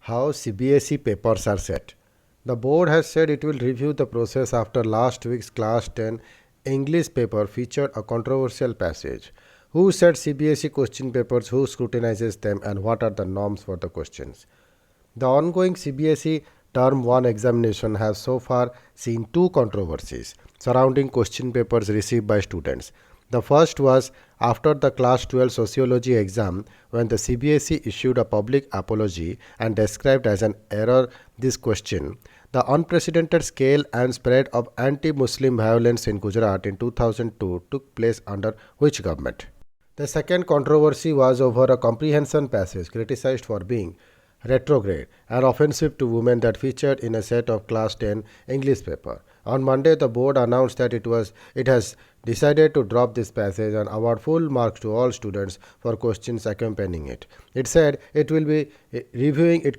How CBSE papers are set. The board has said it will review the process after last week's Class 10 English paper featured a controversial passage. Who set CBSE question papers, who scrutinizes them, and what are the norms for the questions? The ongoing CBSE Term 1 examination has so far seen two controversies surrounding question papers received by students. The first was after the Class 12 Sociology exam, when the CBSE issued a public apology and described as an error this question: the unprecedented scale and spread of anti Muslim violence in Gujarat in 2002 took place under which government? The second controversy was over a comprehension passage criticized for being retrograde and offensive to women that featured in a set of Class 10 English paper. On Monday, the board announced that it has decided to drop this passage and award full marks to all students for questions accompanying it. It said it will be reviewing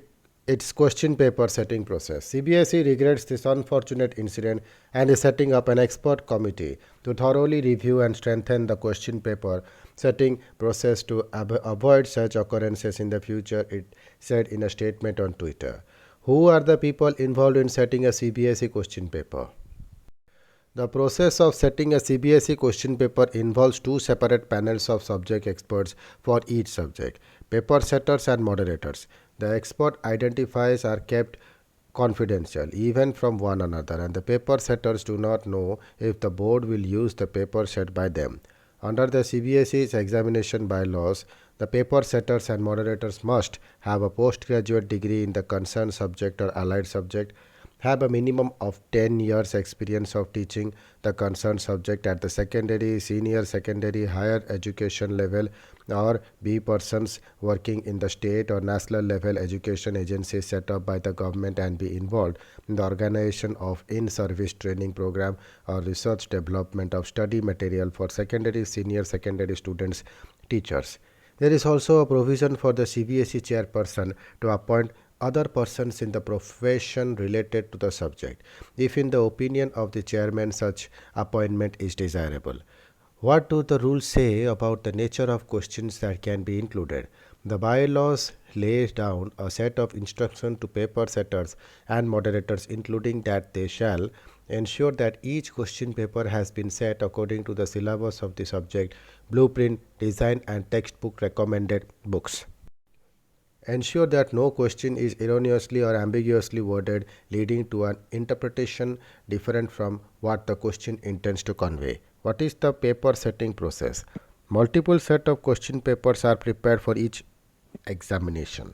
its question paper setting process. CBSE regrets this unfortunate incident and is setting up an expert committee to thoroughly review and strengthen the question paper setting process to avoid such occurrences in the future, it said in a statement on Twitter. Who are the people involved in setting a CBSE question paper? The process of setting a CBSE question paper involves two separate panels of subject experts for each subject: paper setters and moderators. The expert identifiers are kept confidential even from one another, and the paper setters do not know if the board will use the paper set by them. Under the CBSE's examination bylaws, the paper setters and moderators must have a postgraduate degree in the concerned subject or allied subject, have a minimum of 10 years experience of teaching the concerned subject at the secondary, senior secondary, higher education level, or be persons working in the state or national level education agencies set up by the government and be involved in the organization of in-service training program or research development of study material for secondary, senior secondary students, teachers. There is also a provision for the CBSE chairperson to appoint other persons in the profession related to the subject, if in the opinion of the chairman such appointment is desirable. What do the rules say about the nature of questions that can be included? The bylaws lays down a set of instructions to paper setters and moderators, including that they shall ensure that each question paper has been set according to the syllabus of the subject, blueprint, design, and textbook recommended books. Ensure that no question is erroneously or ambiguously worded, leading to an interpretation different from what the question intends to convey. What is the paper setting process? Multiple set of question papers are prepared for each examination.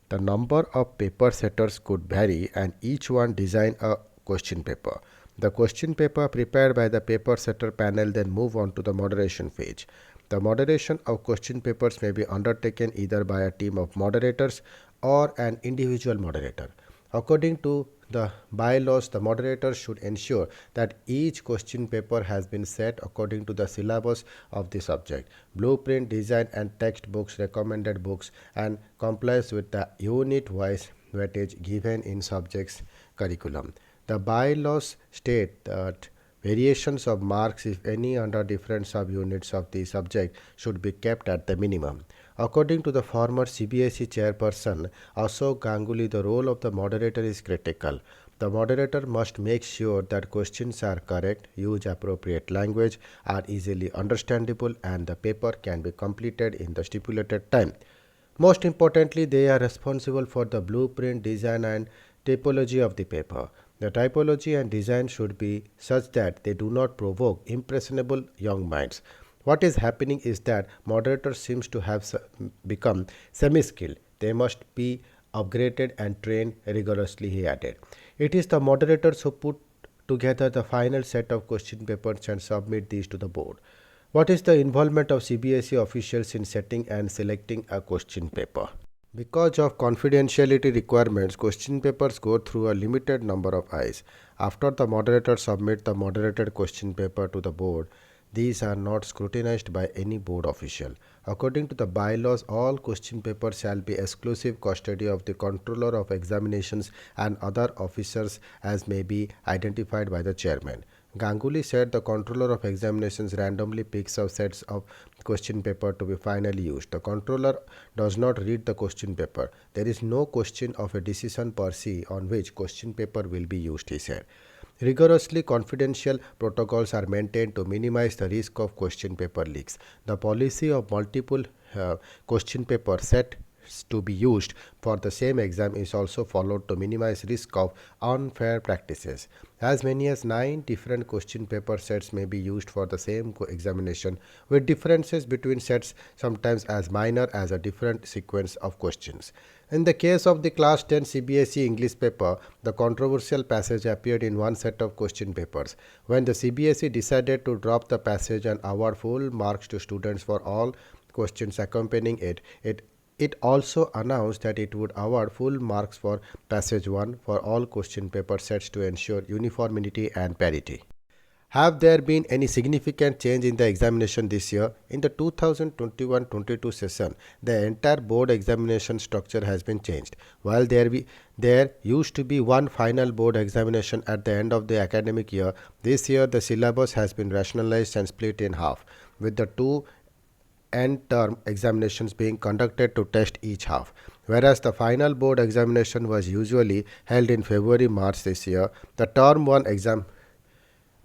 The number of paper setters could vary and each one design a question paper. The question paper prepared by the paper setter panel then move on to the moderation phase. The moderation of question papers may be undertaken either by a team of moderators or an individual moderator. According to the bylaws, the moderator should ensure that each question paper has been set according to the syllabus of the subject, blueprint, design, and textbooks, recommended books, and complies with the unit-wise weightage given in subject's curriculum. The bylaws state that variations of marks, if any, under different subunits of the subject should be kept at the minimum. According to the former CBSE chairperson Ashok Ganguly, the role of the moderator is critical. The moderator must make sure that questions are correct, use appropriate language, are easily understandable, and the paper can be completed in the stipulated time. Most importantly, they are responsible for the blueprint, design, and typology of the paper. The typology and design should be such that they do not provoke impressionable young minds. What is happening is that moderators seems to have become semi-skilled. They must be upgraded and trained rigorously, he added. It is the moderators who put together the final set of question papers and submit these to the board. What is the involvement of CBSE officials in setting and selecting a question paper? Because of confidentiality requirements, question papers go through a limited number of eyes. After the moderator submits the moderated question paper to the board, these are not scrutinized by any board official. According to the bylaws, all question papers shall be exclusive custody of the controller of examinations and other officers as may be identified by the chairman. Ganguly said the controller of examinations randomly picks up sets of question paper to be finally used. The controller does not read the question paper. There is no question of a decision per se on which question paper will be used, he said. Rigorously confidential protocols are maintained to minimize the risk of question paper leaks. The policy of multiple question paper sets to be used for the same exam is also followed to minimize risk of unfair practices. As many as 9 different question paper sets may be used for the same examination, with differences between sets sometimes as minor as a different sequence of questions. In the case of the class 10 CBSE English paper, the controversial passage appeared in one set of question papers. When the CBSE decided to drop the passage and award full marks to students for all questions accompanying it also announced that it would award full marks for passage 1 for all question paper sets to ensure uniformity and parity. Have there been any significant change in the examination this year? In the 2021-22 session, the entire board examination structure has been changed. While there used to be one final board examination at the end of the academic year, this year the syllabus has been rationalized and split in half, with the two end term examinations being conducted to test each half. Whereas the final board examination was usually held in February March this year, the term 1 exam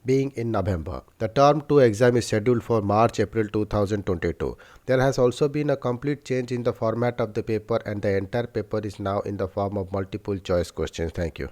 being in November. The term 2 exam is scheduled for March April 2022. There has also been a complete change in the format of the paper, and the entire paper is now in the form of multiple choice questions. Thank you.